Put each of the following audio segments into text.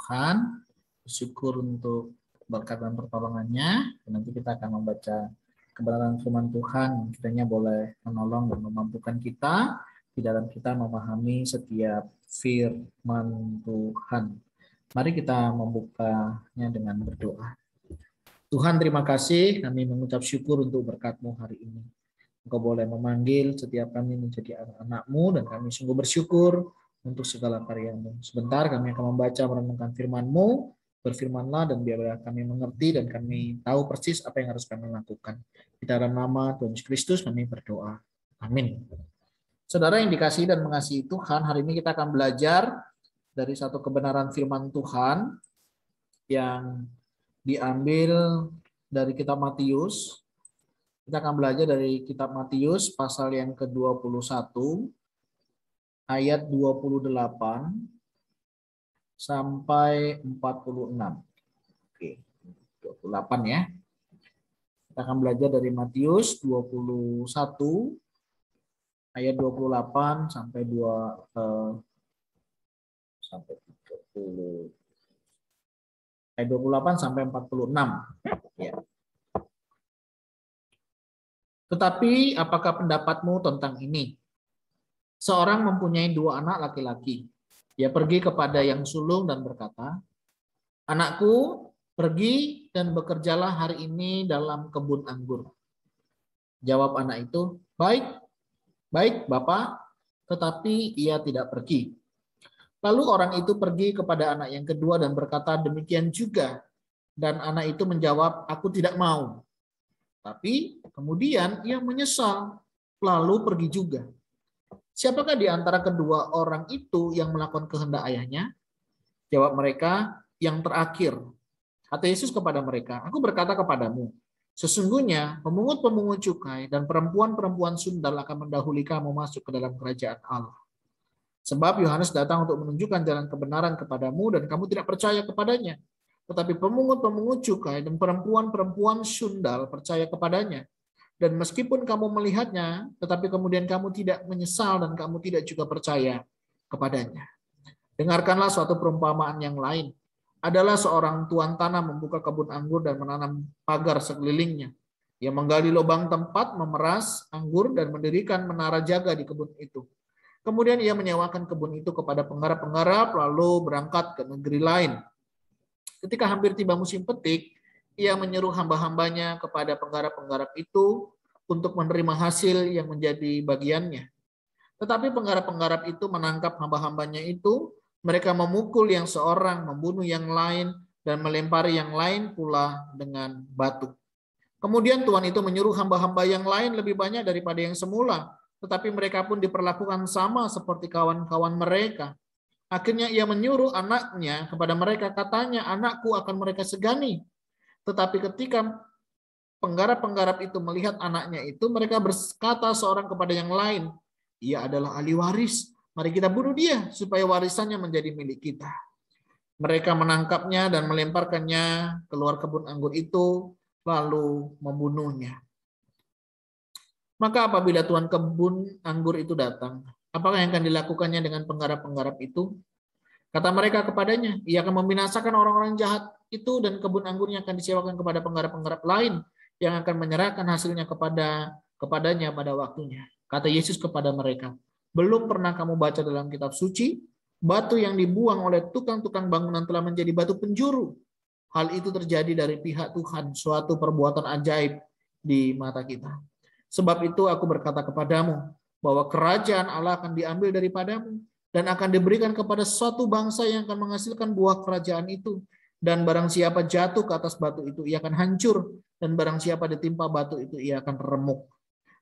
Tuhan, bersyukur untuk berkat dan pertolongannya. Nanti kita akan membaca kebenaran firman Tuhan, kiranya boleh menolong dan memampukan kita di dalam kita memahami setiap firman Tuhan. Mari kita membukanya dengan berdoa. Tuhan, terima kasih, kami mengucap syukur untuk berkat-Mu hari ini. Engkau boleh memanggil setiap kami menjadi anak-anak-Mu, dan kami sungguh bersyukur untuk segala karya-Mu. Sebentar kami akan membaca merenungkan firman-Mu, berfirmanlah dan biarlah kami mengerti dan kami tahu persis apa yang harus kami lakukan. Di dalam nama Tuhan Yesus Kristus kami berdoa. Amin. Saudara yang dikasihi dan mengasihi Tuhan, hari ini kita akan belajar dari satu kebenaran firman Tuhan yang diambil dari kitab Matius. Kita akan belajar dari kitab Matius pasal yang ke-21 ayat 28 sampai 46. Oke, 28 ya. Kita akan belajar dari Matius 21 ayat 28 sampai 30 ayat 28 sampai 46. Ya. Tetapi apakah pendapatmu tentang ini? Seorang mempunyai 2 anak laki-laki. Dia pergi kepada yang sulung dan berkata, "Anakku, pergi dan bekerjalah hari ini dalam kebun anggur." Jawab anak itu, "Baik, baik Bapak," tetapi ia tidak pergi. Lalu orang itu pergi kepada anak yang kedua dan berkata demikian juga. Dan anak itu menjawab, "Aku tidak mau." Tapi kemudian ia menyesal, lalu pergi juga. Siapakah di antara kedua orang itu yang melakukan kehendak ayahnya? Jawab mereka, "Yang terakhir." Kata Yesus kepada mereka, "Aku berkata kepadamu, sesungguhnya pemungut-pemungut cukai dan perempuan-perempuan sundal akan mendahului kamu masuk ke dalam kerajaan Allah. Sebab Yohanes datang untuk menunjukkan jalan kebenaran kepadamu dan kamu tidak percaya kepadanya. Tetapi pemungut-pemungut cukai dan perempuan-perempuan sundal percaya kepadanya. Dan meskipun kamu melihatnya, tetapi kemudian kamu tidak menyesal dan kamu tidak juga percaya kepadanya. Dengarkanlah suatu perumpamaan yang lain. Adalah seorang tuan tanah membuka kebun anggur dan menanam pagar sekelilingnya. Ia menggali lubang tempat memeras anggur dan mendirikan menara jaga di kebun itu. Kemudian ia menyewakan kebun itu kepada penggarap-penggarap, lalu berangkat ke negeri lain. Ketika hampir tiba musim petik, ia menyeru hamba-hambanya kepada penggarap-penggarap itu untuk menerima hasil yang menjadi bagiannya. Tetapi penggarap-penggarap itu menangkap hamba-hambanya itu, mereka memukul yang seorang, membunuh yang lain, dan melempari yang lain pula dengan batu. Kemudian Tuhan itu menyuruh hamba-hamba yang lain lebih banyak daripada yang semula, tetapi mereka pun diperlakukan sama seperti kawan-kawan mereka. Akhirnya ia menyuruh anaknya kepada mereka, katanya, "Anakku akan mereka segani." Tetapi ketika penggarap-penggarap itu melihat anaknya itu, mereka berkata seorang kepada yang lain, "Ia adalah ahli waris. Mari kita bunuh dia supaya warisannya menjadi milik kita." Mereka menangkapnya dan melemparkannya keluar kebun anggur itu, lalu membunuhnya. Maka apabila tuan kebun anggur itu datang, apakah yang akan dilakukannya dengan penggarap-penggarap itu? Kata mereka kepadanya, "Ia akan membinasakan orang-orang jahat itu dan kebun anggurnya akan disewakan kepada penggarap-penggarap lain yang akan menyerahkan hasilnya kepadanya pada waktunya." Kata Yesus kepada mereka, "Belum pernah kamu baca dalam kitab suci, batu yang dibuang oleh tukang-tukang bangunan telah menjadi batu penjuru. Hal itu terjadi dari pihak Tuhan, suatu perbuatan ajaib di mata kita. Sebab itu aku berkata kepadamu, bahwa kerajaan Allah akan diambil daripadamu dan akan diberikan kepada suatu bangsa yang akan menghasilkan buah kerajaan itu. Dan barang siapa jatuh ke atas batu itu, ia akan hancur. Dan barang siapa ditimpa batu itu, ia akan remuk."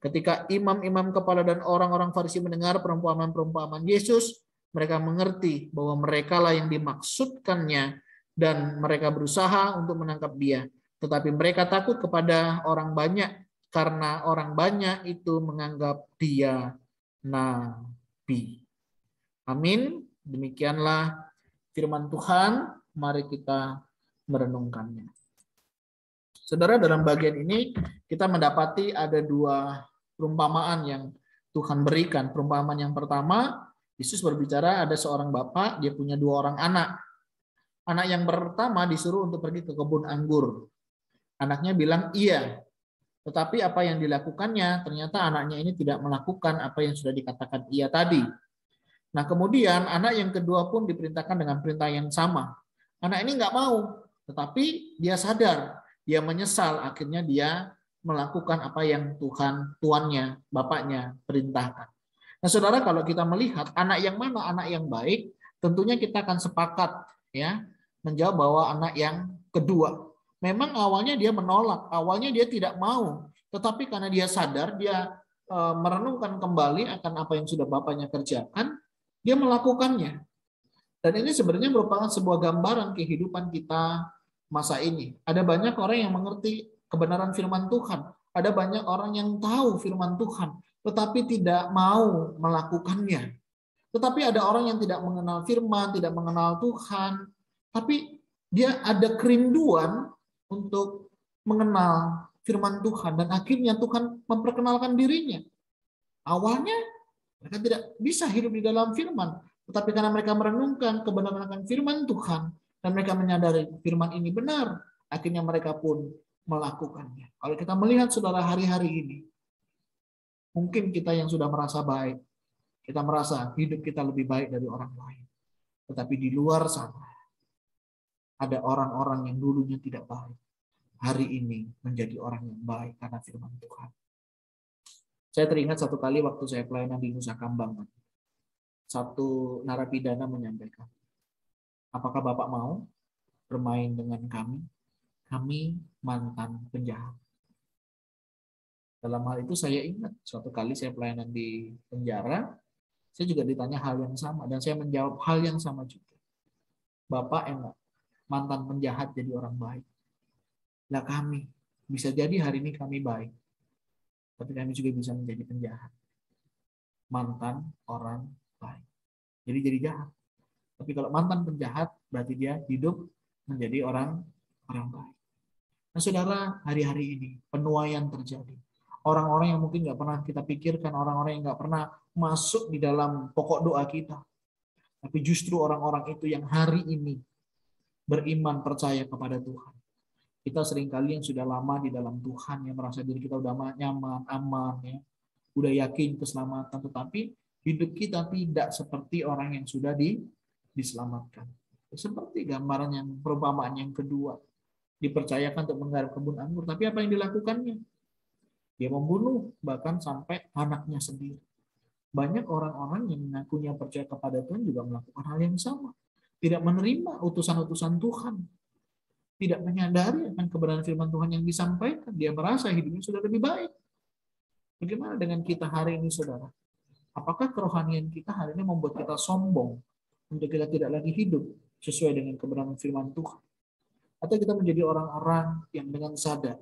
Ketika imam-imam kepala dan orang-orang Farisi mendengar perumpamaan-perumpamaan Yesus, mereka mengerti bahwa merekalah yang dimaksudkannya dan mereka berusaha untuk menangkap dia. Tetapi mereka takut kepada orang banyak, karena orang banyak itu menganggap dia nabi. Amin. Demikianlah firman Tuhan. Mari kita merenungkannya. Saudara, dalam bagian ini kita mendapati ada 2 perumpamaan yang Tuhan berikan. Perumpamaan yang pertama, Yesus berbicara ada seorang bapak, dia punya 2 orang anak. Anak yang pertama disuruh untuk pergi ke kebun anggur. Anaknya bilang iya. Tetapi apa yang dilakukannya, ternyata anaknya ini tidak melakukan apa yang sudah dikatakan iya tadi. Nah, kemudian anak yang kedua pun diperintahkan dengan perintah yang sama. Anak ini nggak mau, tetapi dia sadar, dia menyesal, akhirnya dia melakukan apa yang tuannya, bapaknya perintahkan. Nah, saudara, kalau kita melihat anak yang mana anak yang baik, tentunya kita akan sepakat ya menjawab bahwa anak yang kedua. Memang awalnya dia menolak, awalnya dia tidak mau, tetapi karena dia sadar, dia merenungkan kembali akan apa yang sudah bapaknya kerjakan, dia melakukannya. Dan ini sebenarnya merupakan sebuah gambaran kehidupan kita masa ini. Ada banyak orang yang mengerti kebenaran firman Tuhan. Ada banyak orang yang tahu firman Tuhan, tetapi tidak mau melakukannya. Tetapi ada orang yang tidak mengenal firman, tidak mengenal Tuhan, tapi dia ada kerinduan untuk mengenal firman Tuhan, dan akhirnya Tuhan memperkenalkan dirinya. Awalnya mereka tidak bisa hidup di dalam firman, tetapi karena mereka merenungkan kebenaran akan firman Tuhan, dan mereka menyadari firman ini benar, akhirnya mereka pun melakukannya. Kalau kita melihat saudara hari-hari ini, mungkin kita yang sudah merasa baik, kita merasa hidup kita lebih baik dari orang lain. Tetapi di luar sana, ada orang-orang yang dulunya tidak baik, hari ini menjadi orang yang baik karena firman Tuhan. Saya teringat satu kali waktu saya pelayanan di Nusa Kambangan. Satu narapidana menyampaikan, apakah Bapak mau bermain dengan kami? Kami mantan penjahat. Dalam hal itu saya ingat, suatu kali saya pelayanan di penjara, saya juga ditanya hal yang sama, dan saya menjawab hal yang sama juga. Bapak enak, mantan penjahat jadi orang baik. Lah kami, bisa jadi hari ini kami baik, tapi kami juga bisa menjadi penjahat. Mantan orang baik. Jadi jahat. Tapi kalau mantan penjahat, berarti dia hidup menjadi orang baik. Nah, saudara, hari-hari ini penuaian terjadi. Orang-orang yang mungkin nggak pernah kita pikirkan, orang-orang yang nggak pernah masuk di dalam pokok doa kita. Tapi justru orang-orang itu yang hari ini beriman, percaya kepada Tuhan. Kita seringkali yang sudah lama di dalam Tuhan, yang merasa diri kita udah nyaman, aman, ya, udah yakin keselamatan, tetapi hidup kita tidak seperti orang yang sudah diselamatkan. Seperti gambaran yang perumpamaan yang kedua, dipercayakan untuk menggarap kebun anggur, tapi apa yang dilakukannya? Dia membunuh bahkan sampai anaknya sendiri. Banyak orang-orang yang mengakunya percaya kepada Tuhan juga melakukan hal yang sama. Tidak menerima utusan-utusan Tuhan. Tidak menyadari akan kebenaran firman Tuhan yang disampaikan. Dia merasa hidupnya sudah lebih baik. Bagaimana dengan kita hari ini, saudara? Apakah kerohanian kita hari ini membuat kita sombong untuk kita tidak lagi hidup sesuai dengan kebenaran firman Tuhan? Atau kita menjadi orang-orang yang dengan sadar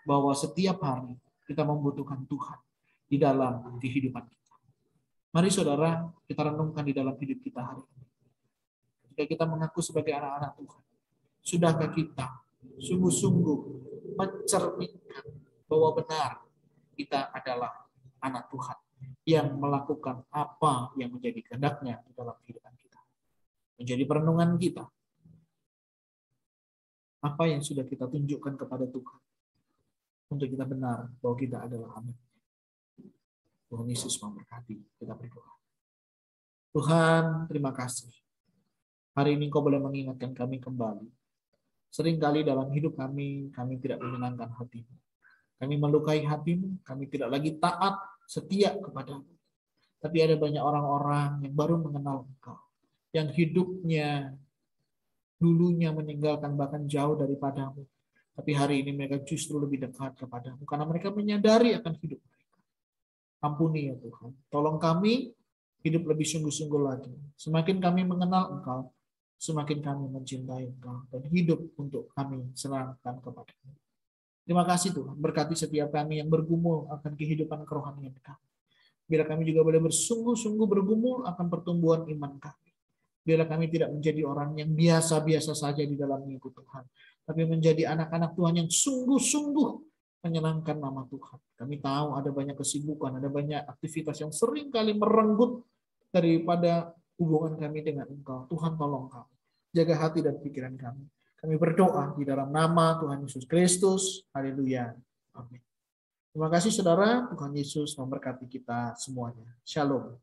bahwa setiap hari kita membutuhkan Tuhan di dalam kehidupan kita. Mari saudara, kita renungkan di dalam hidup kita hari ini. Jika kita mengaku sebagai anak-anak Tuhan, sudahkah kita sungguh-sungguh mencerminkan bahwa benar kita adalah anak Tuhan yang melakukan apa yang menjadi kehendak-Nya di dalam kehidupan kita? Menjadi perenungan kita. Apa yang sudah kita tunjukkan kepada Tuhan untuk kita benar bahwa kita adalah anak. Tuhan Yesus memberkati. Kita berdoa. Tuhan, terima kasih. Hari ini Kau boleh mengingatkan kami kembali. Seringkali dalam hidup kami tidak menyenangkan hati-Mu. Kami melukai hati-Mu, kami tidak lagi taat, setia kepada-Mu. Tapi ada banyak orang-orang yang baru mengenal Engkau, yang hidupnya dulunya meninggalkan bahkan jauh daripada-Mu. Tapi hari ini mereka justru lebih dekat kepada-Mu, karena mereka menyadari akan hidup mereka. Ampuni ya Tuhan. Tolong kami hidup lebih sungguh-sungguh lagi. Semakin kami mengenal Engkau, semakin kami mencintai Engkau, dan hidup untuk kami serahkan kepada-Mu. Terima kasih Tuhan. Berkati setiap kami yang bergumul akan kehidupan kerohanian kami. Biar kami juga boleh bersungguh-sungguh bergumul akan pertumbuhan iman kami. Biarlah kami tidak menjadi orang yang biasa-biasa saja di dalam mengikut Tuhan, tapi menjadi anak-anak Tuhan yang sungguh-sungguh menyenangkan nama Tuhan. Kami tahu ada banyak kesibukan, ada banyak aktivitas yang sering kali merenggut daripada hubungan kami dengan Engkau. Tuhan tolong kami. jaga hati dan pikiran kami. Kami berdoa di dalam nama Tuhan Yesus Kristus. Haleluya. Amin. Terima kasih saudara, Tuhan Yesus memberkati kita semuanya. Shalom.